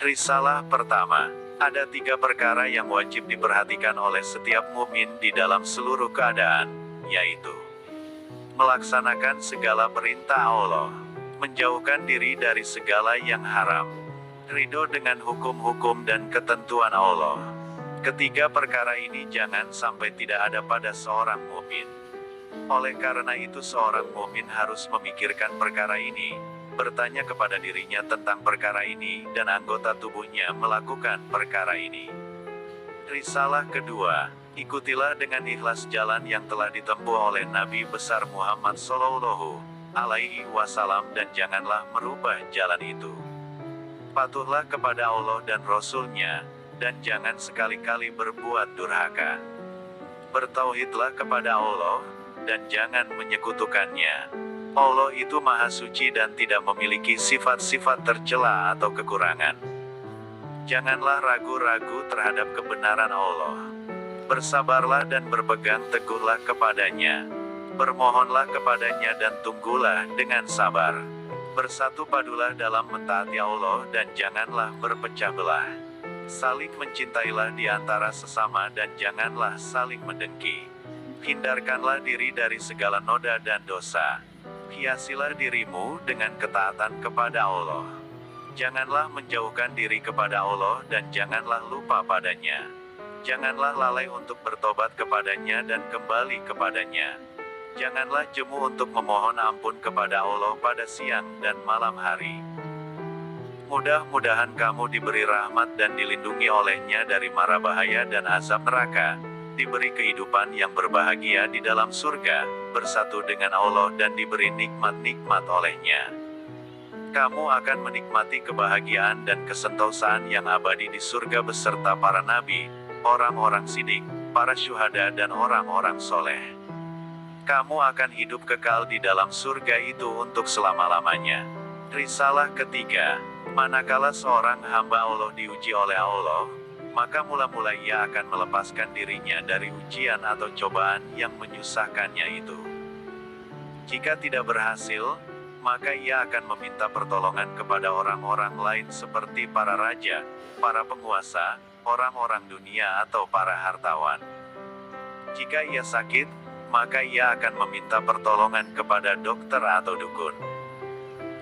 Risalah pertama. Ada 3 perkara yang wajib diperhatikan oleh setiap mukmin di dalam seluruh keadaan, yaitu melaksanakan segala perintah Allah, menjauhkan diri dari segala yang haram, ridho dengan hukum-hukum dan ketentuan Allah. Ketiga perkara ini jangan sampai tidak ada pada seorang mukmin. Oleh karena itu seorang mukmin harus memikirkan perkara ini, bertanya kepada dirinya tentang perkara ini, dan anggota tubuhnya melakukan perkara ini. Risalah kedua. Ikutilah dengan ikhlas jalan yang telah ditempuh oleh Nabi besar Muhammad Shallallahu Alaihi Wasallam dan janganlah merubah jalan itu. Patuhlah kepada Allah dan Rasul-Nya, dan jangan sekali-kali berbuat durhaka. Bertauhidlah kepada Allah, dan jangan menyekutukannya. Allah itu Maha Suci dan tidak memiliki sifat-sifat tercela atau kekurangan. Janganlah ragu-ragu terhadap kebenaran Allah. Bersabarlah dan berpegang teguhlah kepadanya. Bermohonlah kepadanya dan tunggulah dengan sabar. Bersatu padulah dalam mentaati Allah dan janganlah berpecah belah. Saling mencintailah di antara sesama dan janganlah saling mendengki. Hindarkanlah diri dari segala noda dan dosa. Hiasilah dirimu dengan ketaatan kepada Allah. Janganlah menjauhkan diri kepada Allah dan janganlah lupa padanya. Janganlah lalai untuk bertobat kepadanya dan kembali kepadanya. Janganlah jemu untuk memohon ampun kepada Allah pada siang dan malam hari. Mudah-mudahan kamu diberi rahmat dan dilindungi olehnya dari mara bahaya dan azab neraka, diberi kehidupan yang berbahagia di dalam surga, bersatu dengan Allah dan diberi nikmat-nikmat olehnya. Kamu akan menikmati kebahagiaan dan kesentosaan yang abadi di surga beserta para nabi, orang-orang sidik, para syuhada dan orang-orang soleh. Kamu akan hidup kekal di dalam surga itu untuk selama-lamanya. Risalah ketiga. Manakala seorang hamba Allah diuji oleh Allah, maka mula-mula ia akan melepaskan dirinya dari ujian atau cobaan yang menyusahkannya itu. Jika tidak berhasil, maka ia akan meminta pertolongan kepada orang-orang lain seperti para raja, para penguasa, orang-orang dunia atau para hartawan. Jika ia sakit, maka ia akan meminta pertolongan kepada dokter atau dukun.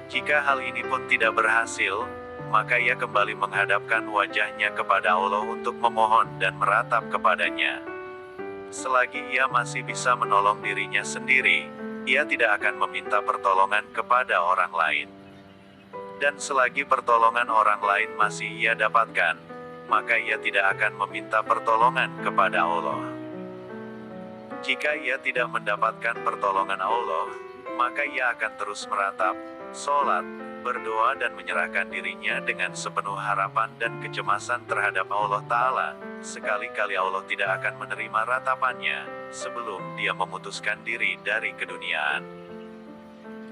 Jika hal ini pun tidak berhasil, maka ia kembali menghadapkan wajahnya kepada Allah untuk memohon dan meratap kepadanya. Selagi ia masih bisa menolong dirinya sendiri, ia tidak akan meminta pertolongan kepada orang lain. Dan selagi pertolongan orang lain masih ia dapatkan, maka ia tidak akan meminta pertolongan kepada Allah. Jika ia tidak mendapatkan pertolongan Allah, maka ia akan terus meratap, sholat, berdoa dan menyerahkan dirinya dengan sepenuh harapan dan kecemasan terhadap Allah Ta'ala. Sekali-kali Allah tidak akan menerima ratapannya, sebelum dia memutuskan diri dari keduniaan.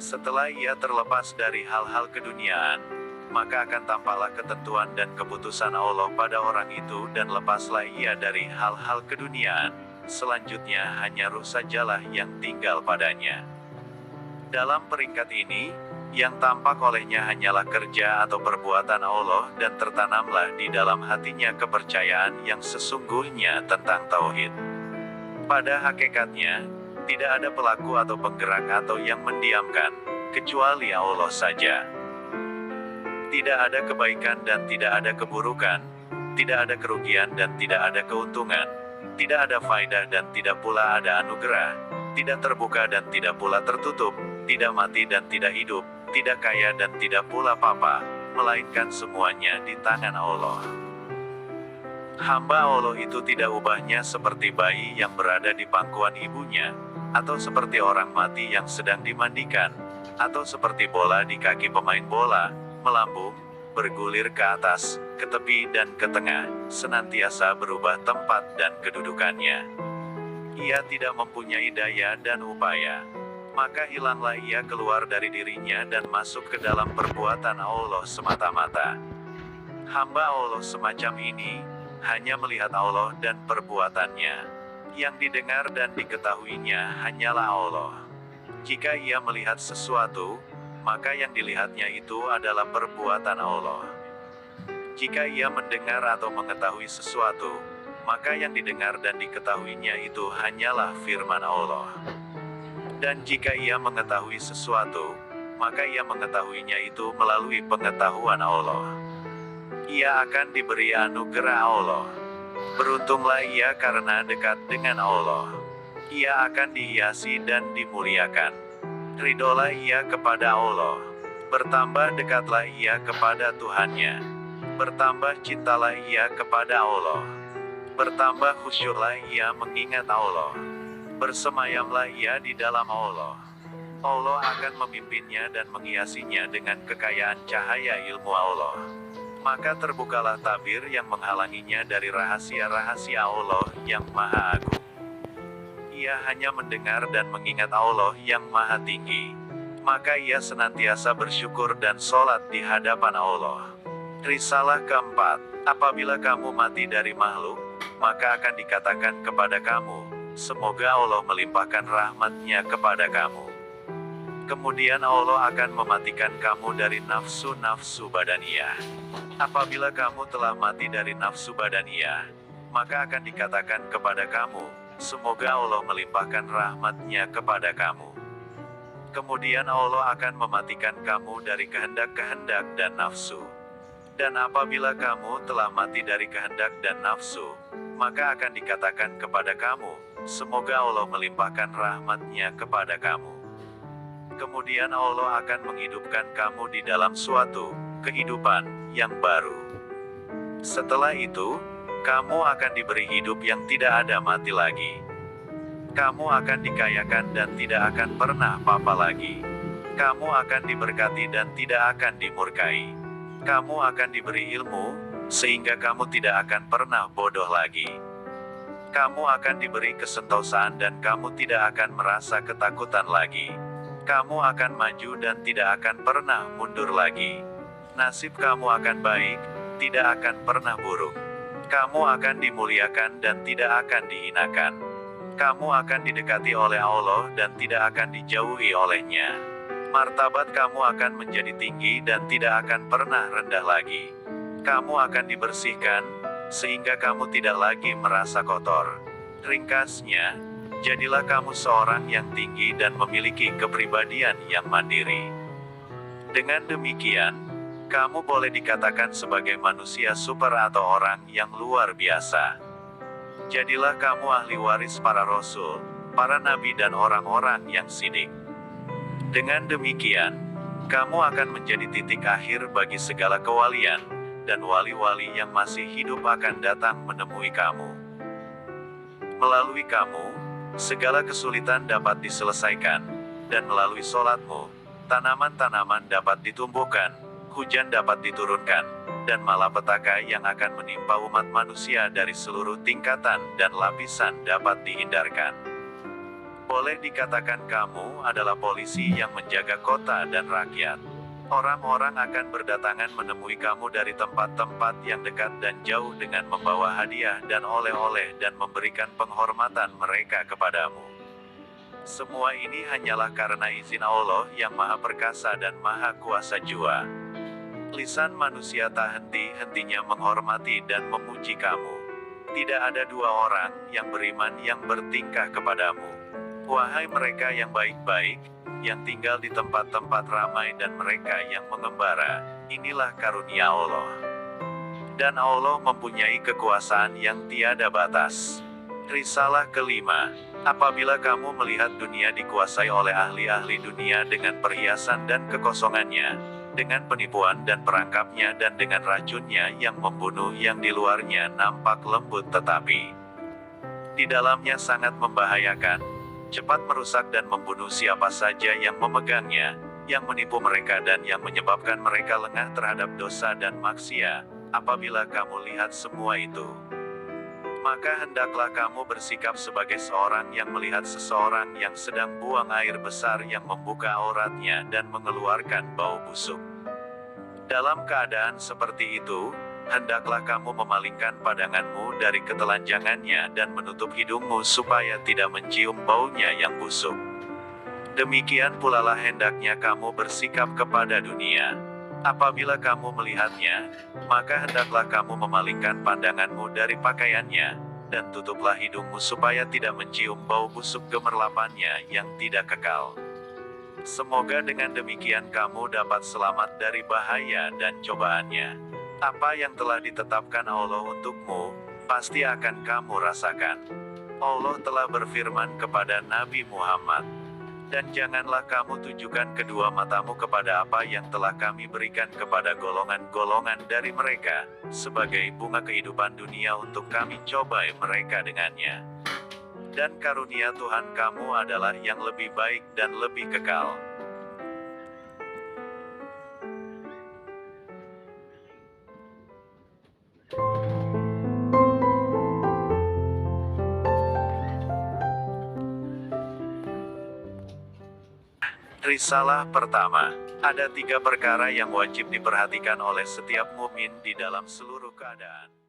Setelah ia terlepas dari hal-hal keduniaan, maka akan tampaklah ketentuan dan keputusan Allah pada orang itu dan lepaslah ia dari hal-hal keduniaan. Selanjutnya hanya ruh sajalah yang tinggal padanya. Dalam peringkat ini, yang tampak olehnya hanyalah kerja atau perbuatan Allah dan tertanamlah di dalam hatinya kepercayaan yang sesungguhnya tentang tauhid. Pada hakikatnya, tidak ada pelaku atau penggerak atau yang mendiamkan, kecuali Allah saja. Tidak ada kebaikan dan tidak ada keburukan, tidak ada kerugian dan tidak ada keuntungan, tidak ada faedah dan tidak pula ada anugerah, tidak terbuka dan tidak pula tertutup, tidak mati dan tidak hidup, tidak kaya dan tidak pula papa, melainkan semuanya di tangan Allah. Hamba Allah itu tidak ubahnya seperti bayi yang berada di pangkuan ibunya, atau seperti orang mati yang sedang dimandikan, atau seperti bola di kaki pemain bola, melambung, bergulir ke atas, ke tepi dan ke tengah, senantiasa berubah tempat dan kedudukannya. Ia tidak mempunyai daya dan upaya. Maka hilanglah ia keluar dari dirinya dan masuk ke dalam perbuatan Allah semata-mata. Hamba Allah semacam ini, hanya melihat Allah dan perbuatannya. Yang didengar dan diketahuinya hanyalah Allah. Jika ia melihat sesuatu, maka yang dilihatnya itu adalah perbuatan Allah. Jika ia mendengar atau mengetahui sesuatu, maka yang didengar dan diketahuinya itu hanyalah firman Allah. Dan jika ia mengetahui sesuatu, maka ia mengetahuinya itu melalui pengetahuan Allah. Ia akan diberi anugerah Allah. Beruntunglah ia karena dekat dengan Allah. Ia akan dihiasi dan dimuliakan. Ridolah ia kepada Allah. Bertambah dekatlah ia kepada Tuhannya. Bertambah cintalah ia kepada Allah. Bertambah khusyuklah ia mengingat Allah. Bersemayamlah ia di dalam Allah. Allah akan memimpinnya dan menghiasinya dengan kekayaan cahaya ilmu Allah. Maka terbukalah tabir yang menghalanginya dari rahasia-rahasia Allah yang Maha Agung. Ia hanya mendengar dan mengingat Allah yang Maha Tinggi. Maka ia senantiasa bersyukur dan sholat di hadapan Allah. Risalah keempat, apabila kamu mati dari makhluk, maka akan dikatakan kepada kamu, semoga Allah melimpahkan rahmat-Nya kepada kamu. Kemudian Allah akan mematikan kamu dari nafsu-nafsu badaniyah. Apabila kamu telah mati dari nafsu badaniyah, maka akan dikatakan kepada kamu, semoga Allah melimpahkan rahmat-Nya kepada kamu. Kemudian Allah akan mematikan kamu dari kehendak-kehendak dan nafsu. Dan apabila kamu telah mati dari kehendak dan nafsu, maka akan dikatakan kepada kamu, semoga Allah melimpahkan rahmat-Nya kepada kamu. Kemudian Allah akan menghidupkan kamu di dalam suatu kehidupan yang baru. Setelah itu, kamu akan diberi hidup yang tidak ada mati lagi. Kamu akan dikayakan dan tidak akan pernah papa lagi. Kamu akan diberkati dan tidak akan dimurkai. Kamu akan diberi ilmu, sehingga kamu tidak akan pernah bodoh lagi. Kamu akan diberi kesentosaan dan kamu tidak akan merasa ketakutan lagi. Kamu akan maju dan tidak akan pernah mundur lagi. Nasib kamu akan baik, tidak akan pernah buruk. Kamu akan dimuliakan dan tidak akan dihinakan. Kamu akan didekati oleh Allah dan tidak akan dijauhi olehnya. Martabat kamu akan menjadi tinggi dan tidak akan pernah rendah lagi. Kamu akan dibersihkan, sehingga kamu tidak lagi merasa kotor. Ringkasnya, jadilah kamu seorang yang tinggi dan memiliki kepribadian yang mandiri. Dengan demikian, kamu boleh dikatakan sebagai manusia super atau orang yang luar biasa. Jadilah kamu ahli waris para rasul, para nabi dan orang-orang yang sidik. Dengan demikian, kamu akan menjadi titik akhir bagi segala kewalian, dan wali-wali yang masih hidup akan datang menemui kamu. Melalui kamu, segala kesulitan dapat diselesaikan, dan melalui sholatmu, tanaman-tanaman dapat ditumbuhkan, hujan dapat diturunkan, dan malapetaka yang akan menimpa umat manusia dari seluruh tingkatan dan lapisan dapat dihindarkan. Boleh dikatakan kamu adalah polisi yang menjaga kota dan rakyat. Orang-orang akan berdatangan menemui kamu dari tempat-tempat yang dekat dan jauh dengan membawa hadiah dan oleh-oleh dan memberikan penghormatan mereka kepadamu. Semua ini hanyalah karena izin Allah yang Maha Perkasa dan Maha Kuasa jua. Lisan manusia tak henti-hentinya menghormati dan memuji kamu. Tidak ada dua orang yang beriman yang bertingkah kepadamu. Wahai mereka yang baik-baik, yang tinggal di tempat-tempat ramai dan mereka yang mengembara, inilah karunia Allah. Dan Allah mempunyai kekuasaan yang tiada batas. Risalah kelima, apabila kamu melihat dunia dikuasai oleh ahli-ahli dunia dengan perhiasan dan kekosongannya, dengan penipuan dan perangkapnya dan dengan racunnya yang membunuh yang di luarnya nampak lembut tetapi di dalamnya sangat membahayakan, cepat merusak dan membunuh siapa saja yang memegangnya, yang menipu mereka dan yang menyebabkan mereka lengah terhadap dosa dan maksiat. Apabila kamu lihat semua itu, maka hendaklah kamu bersikap sebagai seorang yang melihat seseorang yang sedang buang air besar yang membuka auratnya dan mengeluarkan bau busuk. Dalam keadaan seperti itu, hendaklah kamu memalingkan pandanganmu dari ketelanjangannya dan menutup hidungmu supaya tidak mencium baunya yang busuk. Demikian pula lah hendaknya kamu bersikap kepada dunia. Apabila kamu melihatnya, maka hendaklah kamu memalingkan pandanganmu dari pakaiannya, dan tutuplah hidungmu supaya tidak mencium bau busuk gemerlapannya yang tidak kekal. Semoga dengan demikian kamu dapat selamat dari bahaya dan cobaannya. Apa yang telah ditetapkan Allah untukmu, pasti akan kamu rasakan. Allah telah berfirman kepada Nabi Muhammad, "Dan janganlah kamu tujukan kedua matamu kepada apa yang telah kami berikan kepada golongan-golongan dari mereka, sebagai bunga kehidupan dunia untuk kami cobai mereka dengannya. Dan karunia Tuhan kamu adalah yang lebih baik dan lebih kekal." Risalah pertama. Ada 3 perkara yang wajib diperhatikan oleh setiap mukmin di dalam seluruh keadaan.